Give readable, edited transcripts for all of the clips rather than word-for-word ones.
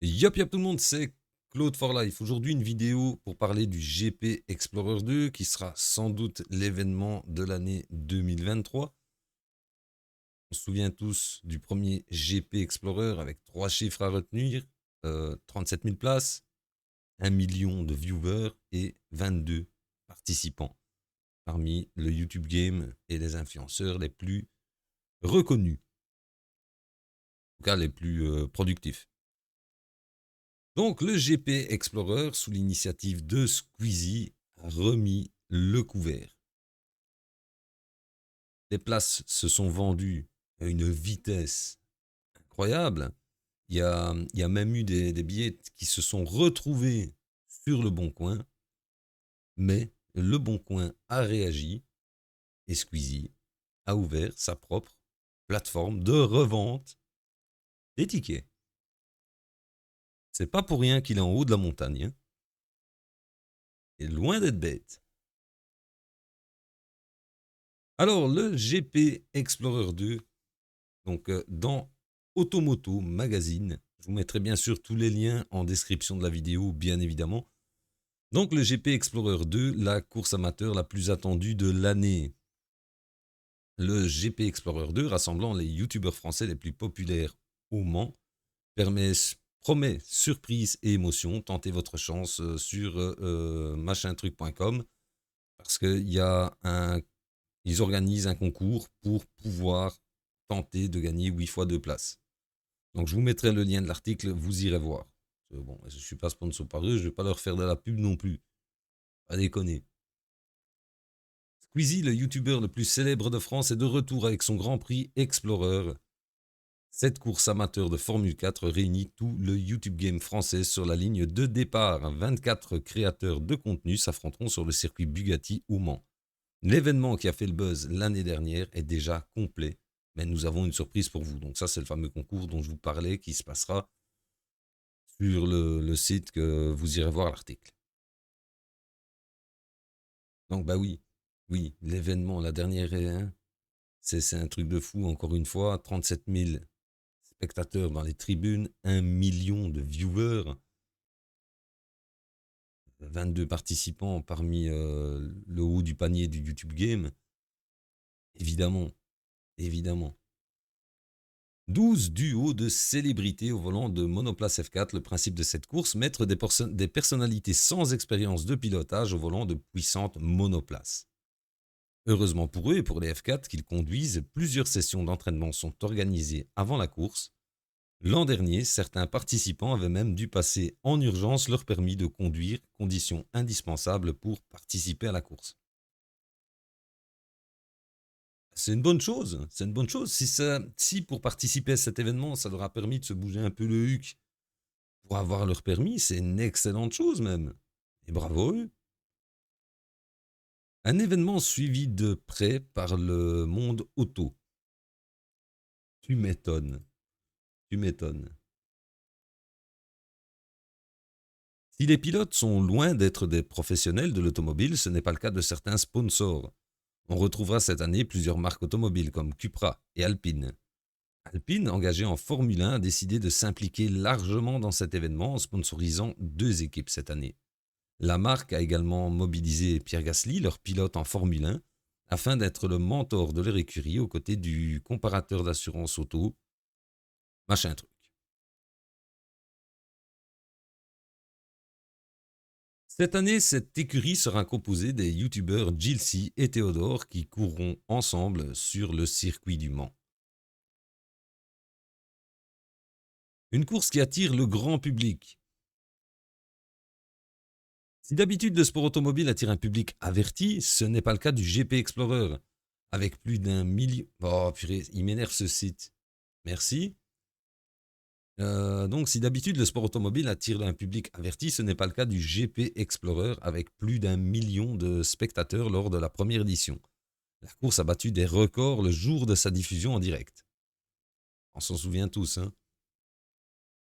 Yop yop tout le monde, c'est Claude for Life. Aujourd'hui, une vidéo pour parler du GP Explorer 2 qui sera sans doute l'événement de l'année 2023. On se souvient tous du premier GP Explorer avec 3 chiffres à retenir, 37 000 places, 1 million de viewers et 22 participants parmi le YouTube Game et les influenceurs les plus reconnus, en tout cas les plus productifs. Donc le GP Explorer, sous l'initiative de Squeezie, a remis le couvert. Les places se sont vendues à une vitesse incroyable. Il y a même eu des billets qui se sont retrouvés sur le Bon Coin, mais le Bon Coin a réagi et Squeezie a ouvert sa propre plateforme de revente des tickets. C'est pas pour rien qu'il est en haut de la montagne, hein. Et loin d'être bête. Alors, le GP Explorer 2, donc dans Automoto Magazine, je vous mettrai bien sûr tous les liens en description de la vidéo, bien évidemment. Donc, le GP Explorer 2, la course amateur la plus attendue de l'année. Le GP Explorer 2, rassemblant les youtubeurs français les plus populaires au Mans, promet surprise et émotion. Tentez votre chance sur machintruc.com parce qu'ils organisent un concours pour pouvoir tenter de gagner 8 fois 2 places. Donc je vous mettrai le lien de l'article, vous irez voir. Bon, je ne suis pas sponsor par eux, je ne vais pas leur faire de la pub non plus. Pas déconner. Squeezie, le youtubeur le plus célèbre de France, est de retour avec son Grand Prix Explorer. Cette course amateur de Formule 4 réunit tout le YouTube Game français sur la ligne de départ. 24 créateurs de contenu s'affronteront sur le circuit Bugatti au Mans. L'événement qui a fait le buzz l'année dernière est déjà complet, mais nous avons une surprise pour vous. Donc ça, c'est le fameux concours dont je vous parlais qui se passera sur le site que vous irez voir l'article. Donc bah oui, l'événement, la dernière est c'est un truc de fou, encore une fois, 37 000 spectateurs dans les tribunes, 1 million de viewers, 22 participants parmi le haut du panier du YouTube Game. Évidemment, évidemment. 12 duos de célébrités au volant de Monoplace F4. Le principe de cette course, mettre des personnalités sans expérience de pilotage au volant de puissantes monoplaces. Heureusement pour eux et pour les F4 qu'ils conduisent, plusieurs sessions d'entraînement sont organisées avant la course. L'an dernier, certains participants avaient même dû passer en urgence leur permis de conduire, condition indispensable pour participer à la course. C'est une bonne chose, c'est une bonne chose. Si pour participer à cet événement, ça leur a permis de se bouger un peu le huc pour avoir leur permis, c'est une excellente chose même. Et bravo eux. Un événement suivi de près par le monde auto. Tu m'étonnes, tu m'étonnes. Si les pilotes sont loin d'être des professionnels de l'automobile, ce n'est pas le cas de certains sponsors. On retrouvera cette année plusieurs marques automobiles comme Cupra et Alpine. Alpine, engagé en Formule 1, a décidé de s'impliquer largement dans cet événement en sponsorisant 2 équipes cette année. La marque a également mobilisé Pierre Gasly, leur pilote en Formule 1, afin d'être le mentor de leur écurie aux côtés du comparateur d'assurance auto, machin truc. Cette année, cette écurie sera composée des youtubeurs Gilsey et Théodore qui courront ensemble sur le circuit du Mans. Une course qui attire le grand public. Si d'habitude le sport automobile attire un public averti, ce n'est pas le cas du GP Explorer. Avec plus d'1 million... Oh purée, il m'énerve ce site. Merci. Donc si d'habitude le sport automobile attire un public averti, ce n'est pas le cas du GP Explorer avec plus d'1 million de spectateurs lors de la première édition. La course a battu des records le jour de sa diffusion en direct. On s'en souvient tous, hein.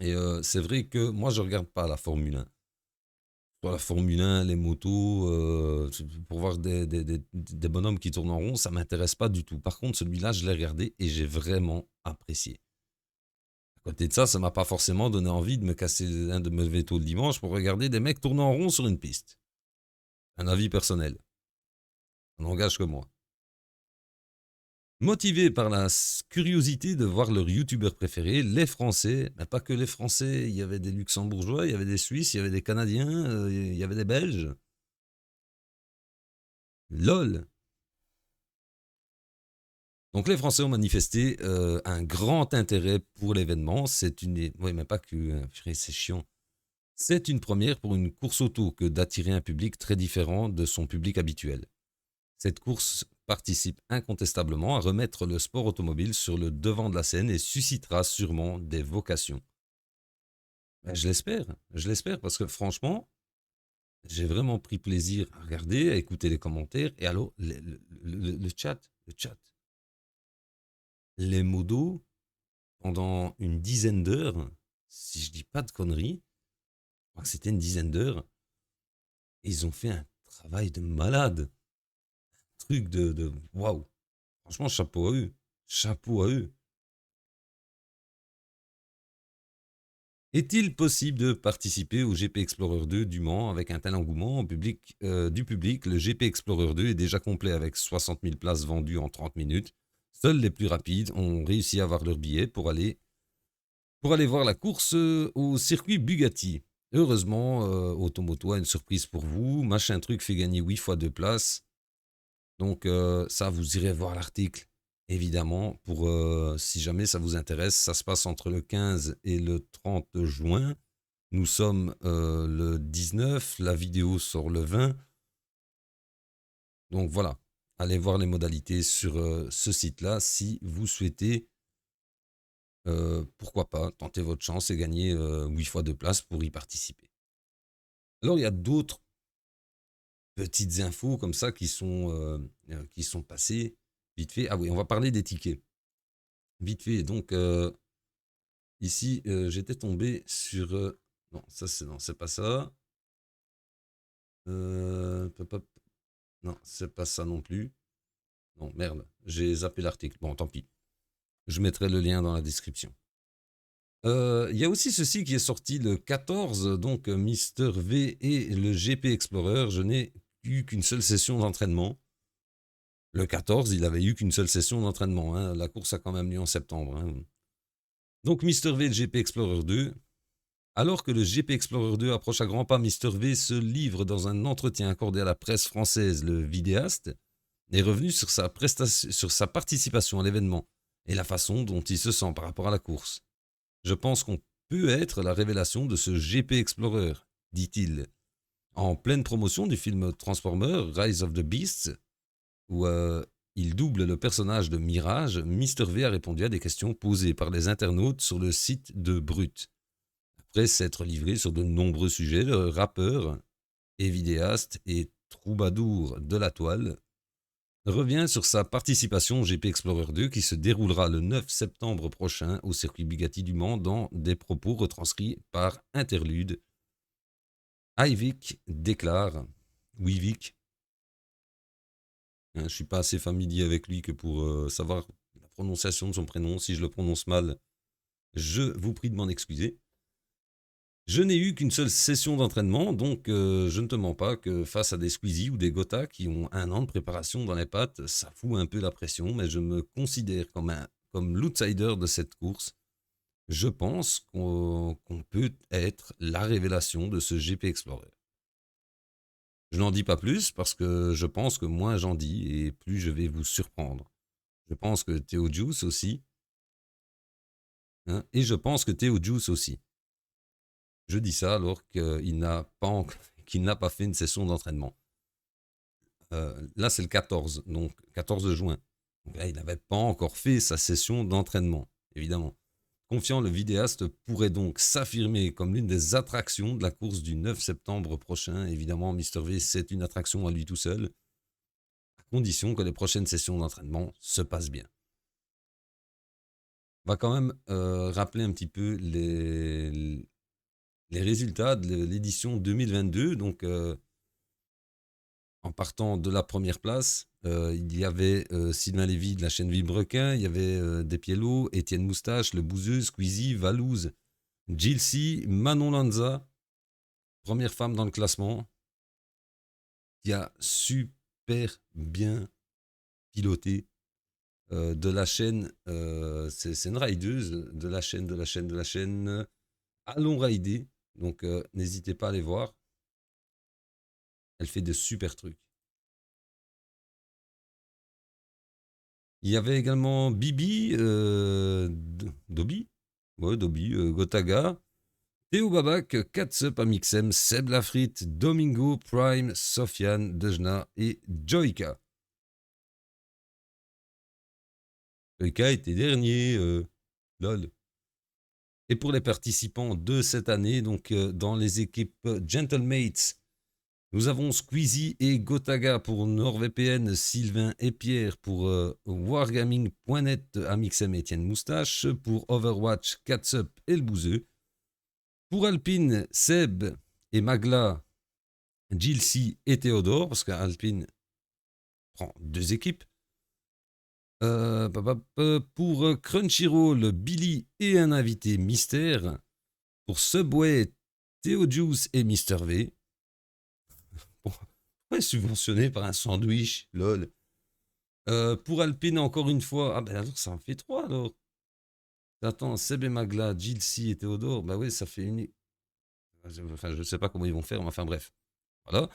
Et c'est vrai que moi je regarde pas la Formule 1. Sur la Formule 1, les motos, pour voir des bonhommes qui tournent en rond, ça m'intéresse pas du tout. Par contre, celui-là, je l'ai regardé et j'ai vraiment apprécié. côté de ça, ça m'a pas forcément donné envie de me casser, de me lever tôt le dimanche pour regarder des mecs tourner en rond sur une piste. Un avis personnel. Ça n'engage que moi. Motivé par la curiosité de voir leur youtubeur préféré, les Français, mais pas que les Français, il y avait des Luxembourgeois, il y avait des Suisses, il y avait des Canadiens, il y avait des Belges. LOL. Donc les Français ont manifesté un grand intérêt pour l'événement. C'est une... Oui, mais pas que... c'est chiant. C'est une première pour une course auto que d'attirer un public très différent de son public habituel. Cette course participe incontestablement à remettre le sport automobile sur le devant de la scène et suscitera sûrement des vocations. Ben, je l'espère parce que franchement, j'ai vraiment pris plaisir à regarder, à écouter les commentaires et alors le chat. Les modos, pendant une dizaine d'heures, si je dis pas de conneries, je crois que c'était une dizaine d'heures, ils ont fait un travail de malade. Truc de waouh. Franchement, chapeau à eux. Chapeau à eux. Est-il possible de participer au GP Explorer 2 du Mans avec un tel engouement du public? Le GP Explorer 2 est déjà complet avec 60 000 places vendues en 30 minutes. Seuls les plus rapides ont réussi à avoir leur billet pour aller voir la course au circuit Bugatti. Heureusement, Automoto a une surprise pour vous. Machin truc fait gagner 8 fois 2 places. Donc ça, vous irez voir l'article, évidemment, pour si jamais ça vous intéresse. Ça se passe entre le 15 et le 30 juin. Nous sommes le 19, la vidéo sort le 20. Donc voilà, allez voir les modalités sur ce site-là si vous souhaitez, pourquoi pas, tenter votre chance et gagner 8 fois 2 places pour y participer. Alors il y a d'autres petites infos comme ça qui sont passées vite fait. Ah oui, on va parler des tickets. Vite fait, donc ici j'étais tombé sur... non, ça c'est pas ça. Non, c'est pas ça non plus. Non, merde, j'ai zappé l'article. Bon, tant pis. Je mettrai le lien dans la description. Il y a aussi ceci qui est sorti le 14, donc Mister V et le GP Explorer. Je n'ai eu qu'une seule session d'entraînement. Le 14, il avait eu qu'une seule session d'entraînement. Hein. La course a quand même lieu en septembre. Hein. Donc Mister V et le GP Explorer 2. Alors que le GP Explorer 2 approche à grands pas, Mister V se livre dans un entretien accordé à la presse française. Le vidéaste est revenu sur sa participation à l'événement et la façon dont il se sent par rapport à la course. Je pense qu'on peut être la révélation de ce GP Explorer, dit-il. En pleine promotion du film Transformers, Rise of the Beasts, où il double le personnage de Mirage, Mister V a répondu à des questions posées par les internautes sur le site de Brut. Après s'être livré sur de nombreux sujets, le rappeur et vidéaste et troubadour de la toile revient sur sa participation au GP Explorer 2 qui se déroulera le 9 septembre prochain au circuit Bugatti du Mans dans des propos retranscrits par Interlude. Ivik déclare, Wivik, je ne suis pas assez familier avec lui que pour savoir la prononciation de son prénom. Si je le prononce mal, je vous prie de m'en excuser. Je n'ai eu qu'une seule session d'entraînement, donc je ne te mens pas que face à des Squeezie ou des Gotha qui ont 1 an de préparation dans les pattes, ça fout un peu la pression, mais je me considère comme l'outsider de cette course. Je pense qu'on peut être la révélation de ce GP Explorer. Je n'en dis pas plus parce que je pense que moins j'en dis et plus je vais vous surprendre. Je pense que Théo Juice aussi. Hein, et je pense que Théo Juice aussi. Je dis ça alors qu'il n'a pas fait une session d'entraînement. Là, c'est le 14, donc 14 juin. Donc là, il n'avait pas encore fait sa session d'entraînement, évidemment. Confiant, le vidéaste pourrait donc s'affirmer comme l'une des attractions de la course du 9 septembre prochain. Évidemment, Mister V, c'est une attraction à lui tout seul, à condition que les prochaines sessions d'entraînement se passent bien. On va quand même rappeler un petit peu les résultats de l'édition 2022. Donc, En partant de la première place, il y avait Sylvain Lévy de la chaîne Vibrequin, il y avait Despiello, Étienne Moustache, Le Bouzeux, Squeezie, Valouz, Gilcy, Manon Lanza, première femme dans le classement, qui a super bien piloté de la chaîne. C'est une rideuse de la chaîne. Allons rider. Donc n'hésitez pas à aller voir. Elle fait de super trucs. Il y avait également Bibi, Dobby, ouais, Dobby, Gotaga, Théo Babac, Katsup, Amixem, Seb Lafrite, Domingo, Prime, Sofiane, Dejna et Joyka. Joyka était dernier, lol. Et pour les participants de cette année, donc dans les équipes Gentlemates, nous avons Squeezie et Gotaga pour NordVPN, Sylvain et Pierre pour Wargaming.net, Amixem et Etienne Moustache, pour Overwatch, Katsup et le Bouzeux, pour Alpine, Seb et Magla, Gilcy et Théodore, parce qu'Alpine prend 2 équipes. Pour Crunchyroll, Billy et un invité mystère. Pour Subway, Théo Juice et Mister V. Pourquoi subventionné par un sandwich, lol. Pour Alpine, encore une fois. Ah ben alors ça en fait 3 alors. Attends, Seb et Magla, Gilcy et Théodore. Bah oui, ça fait une. Enfin, je sais pas comment ils vont faire, mais enfin bref. Voilà.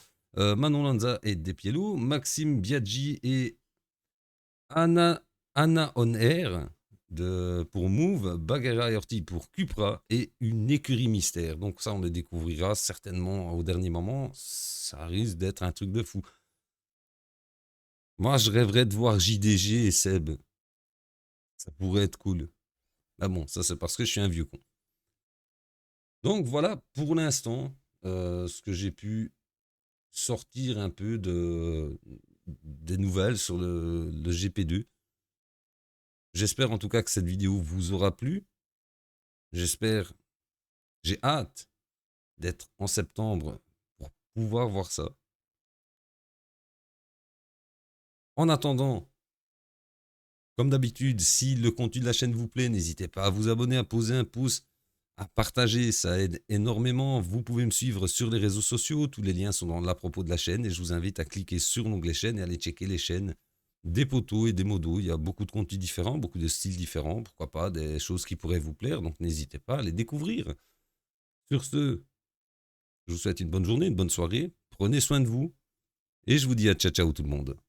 Manon Lanza et Despiello. Maxime Biaggi et Anna On Air pour Move, Bagheera et Orti pour Cupra et une écurie mystère. Donc ça, on le découvrira certainement au dernier moment. Ça risque d'être un truc de fou. Moi, je rêverais de voir JDG et Seb. Ça pourrait être cool. Mais bon, ça c'est parce que je suis un vieux con. Donc voilà, pour l'instant, ce que j'ai pu sortir un peu des nouvelles sur le GP2. J'espère en tout cas que cette vidéo vous aura plu. J'espère, j'ai hâte d'être en septembre pour pouvoir voir ça. En attendant, comme d'habitude, si le contenu de la chaîne vous plaît, n'hésitez pas à vous abonner, à poser un pouce, à partager, ça aide énormément. Vous pouvez me suivre sur les réseaux sociaux, tous les liens sont dans la propos de la chaîne et je vous invite à cliquer sur l'onglet chaîne et aller checker les chaînes des potos et des modos. Il y a beaucoup de contenus différents, beaucoup de styles différents, pourquoi pas des choses qui pourraient vous plaire, donc n'hésitez pas à les découvrir. Sur ce, je vous souhaite une bonne journée, une bonne soirée, prenez soin de vous et je vous dis à ciao ciao tout le monde.